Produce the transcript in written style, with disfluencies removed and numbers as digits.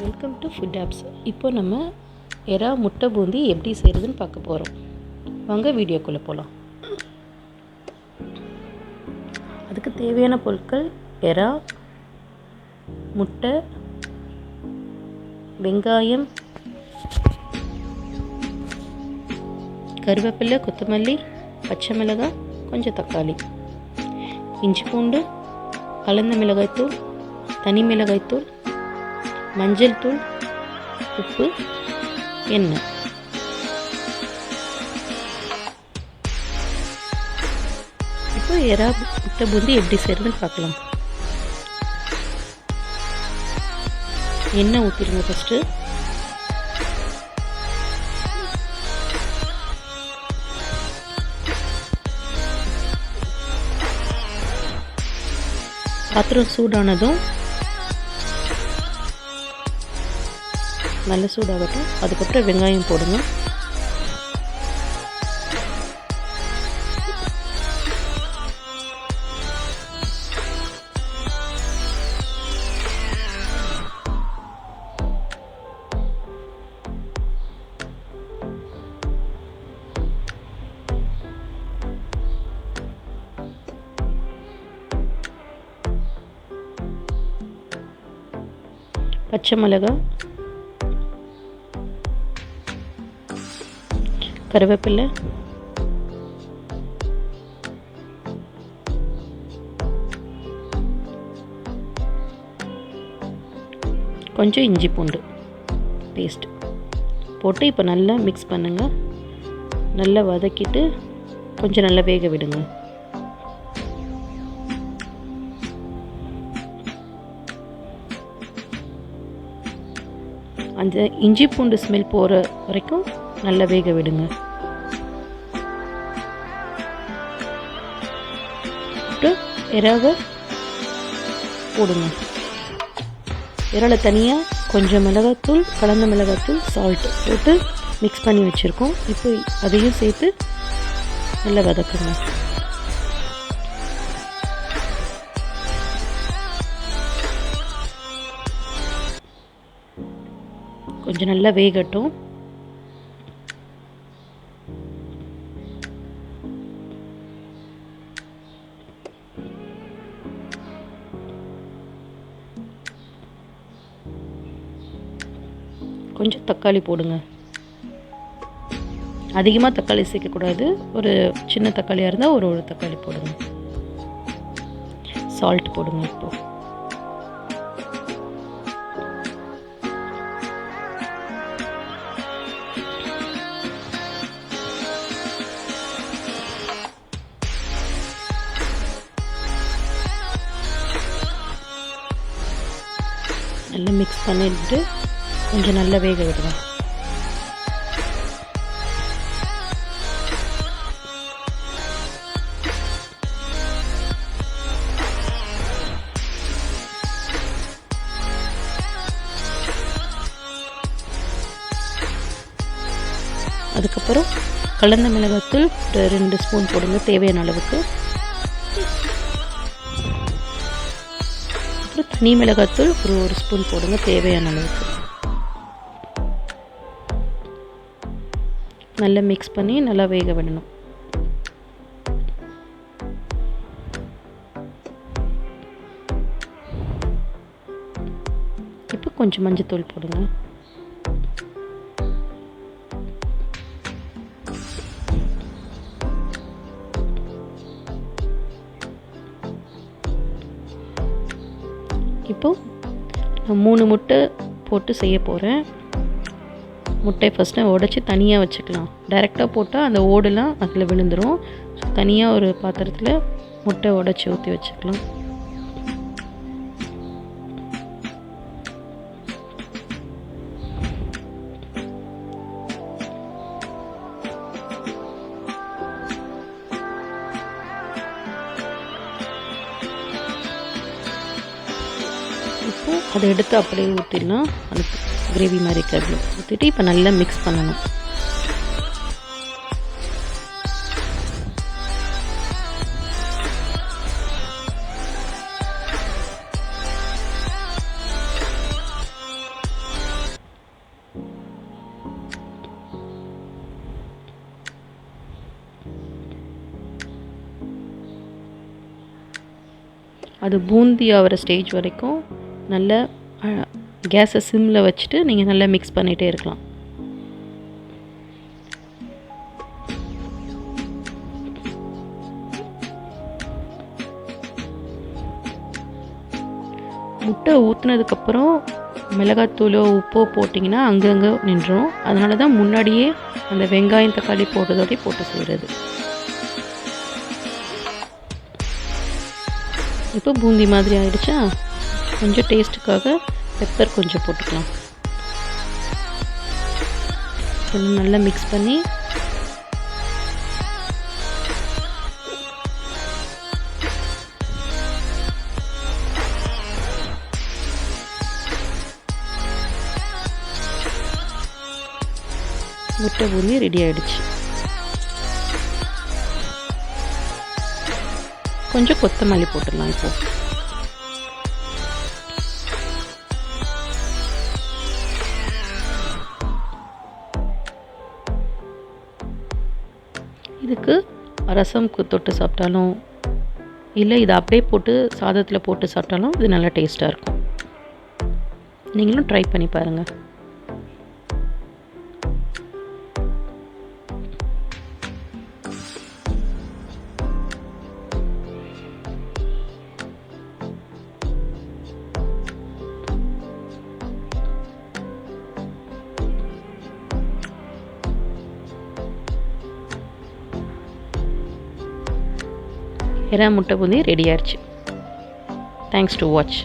Welcome to food apps. இப்போ நம்ம எறா முட்டை பூந்தி எப்படி செய்கிறதுன்னு பார்க்க போகிறோம். வாங்க வீடியோக்குள்ளே போகலாம். அதுக்கு தேவையான பொருட்கள் எறா, முட்டை, வெங்காயம், கருவேப்பிலை, கொத்தமல்லி, பச்சை மிளகாய், கொஞ்சம் தக்காளி, இஞ்சி பூண்டு, கலந்த மிளகாய்த்தூள், தனி மிளகாய்த்தூள், மஞ்சள் தூள், உப்பு, எண்ணெய். இப்போ எறா முட்டை பூந்தி எப்படி செய்யறதுன்னு பார்க்கலாம். எண்ணெய் ஊற்றிடுங்க. ஃபஸ்ட்டு பாத்திரம் சூடானதும் நல்ல சூடாகட்டும். அதுக்கப்புறம் வெங்காயம் போடுங்க. பச்சை மிளகாய், கருவேப்பிலை, கொஞ்சம் இஞ்சி பூண்டு பேஸ்ட் போட்டு இப்போ நல்லா மிக்ஸ் பண்ணுங்கள். நல்லா வதக்கிட்டு கொஞ்சம் நல்லா வேக விடுங்க. அந்த இஞ்சி பூண்டு ஸ்மெல் போகிற வரைக்கும் நல்லா வேக விடுங்க. எறாவை போடுங்க. இறால தனியாக கொஞ்சம் மிளகாத்தூள், கலந்த மிளகாத்தூள், சால்ட்டு போட்டு மிக்ஸ் பண்ணி வச்சுருக்கோம். இப்போ அதையும் சேர்த்து நல்லா வதக்குங்க. கொஞ்சம் நல்லா வேகட்டும். கொஞ்சம் தக்காளி போடுங்க. அதிகமாக தக்காளி சேர்க்கக்கூடாது. ஒரு சின்ன தக்காளியாக இருந்தால் ஒரு தக்காளி போடுங்க. சால்ட் போடுங்க. இப்போ நல்லா மிக்ஸ் பண்ணிட்டு கொஞ்சம் நல்லா வேக விடுங்க. அதுக்கப்புறம் கலந்த மிளகாத்தூள் ஒரு 2 ஸ்பூன் போடுங்க, தேவையான அளவுக்கு. அப்புறம் தனி மிளகாத்தூள் ஒரு ஸ்பூன் போடுங்க, தேவையான அளவுக்கு. நல்லா மிக்ஸ் பண்ணி நல்லா வேக விடணும். இப்போ கொஞ்சம் மஞ்சத்தூள் போடுங்க. இப்போ நான் 3 முட்டை போட்டு செய்ய போகிறேன். முட்டையை ஃபஸ்ட்டு உடச்சி தனியாக வச்சுக்கலாம். டைரெக்டாக போட்டால் அந்த ஓடுலாம் அதில் விழுந்துடும். ஸோ தனியாக ஒரு பாத்திரத்தில் முட்டை உடச்சி ஊற்றி வச்சுக்கலாம். இப்போ அதை எடுத்து அப்படியே ஊற்றிடலாம். அது கிரேவி மாதிரி இருக்கிறது ஊற்றிட்டு இப்போ நல்லா மிக்ஸ் பண்ணணும். அது பூந்தி ஆகிற ஸ்டேஜ் வரைக்கும் நல்லா கேஸை சிம்மில் வச்சுட்டு நீங்கள் நல்லா மிக்ஸ் பண்ணிகிட்டே இருக்கலாம். முட்டை ஊற்றுனதுக்கப்புறம் மிளகாத்தூளோ உப்போ போட்டிங்கன்னா அங்கங்கே நின்றும். அதனால தான் முன்னாடியே அந்த வெங்காயம் தக்காளி போட்டதோடய போட்டு செய்கிறது. இப்போ பூந்தி மாதிரி ஆயிடுச்சா? கொஞ்சம் டேஸ்ட்டுக்காக பெப்பர் கொஞ்சம் போட்டுக்கலாம். நல்லா மிக்ஸ் பண்ணி முட்டை பூந்தி ரெடி ஆகிடுச்சு. கொஞ்சம் கொத்தமல்லி போட்டுடலாம். இப்போது இதுக்கு ரசம்க்கு தொட்டு சாப்பிட்டாலும் இல்லை இதை அப்படியே போட்டு சாதத்தில் போட்டு சாப்பிட்டாலும் இது நல்லா டேஸ்ட்டாக இருக்கும். நீங்களும் ட்ரை பண்ணி பாருங்கள். எறா முட்டை பூந்தி ரெடி ஆயிடுச்சு. Thanks to watch.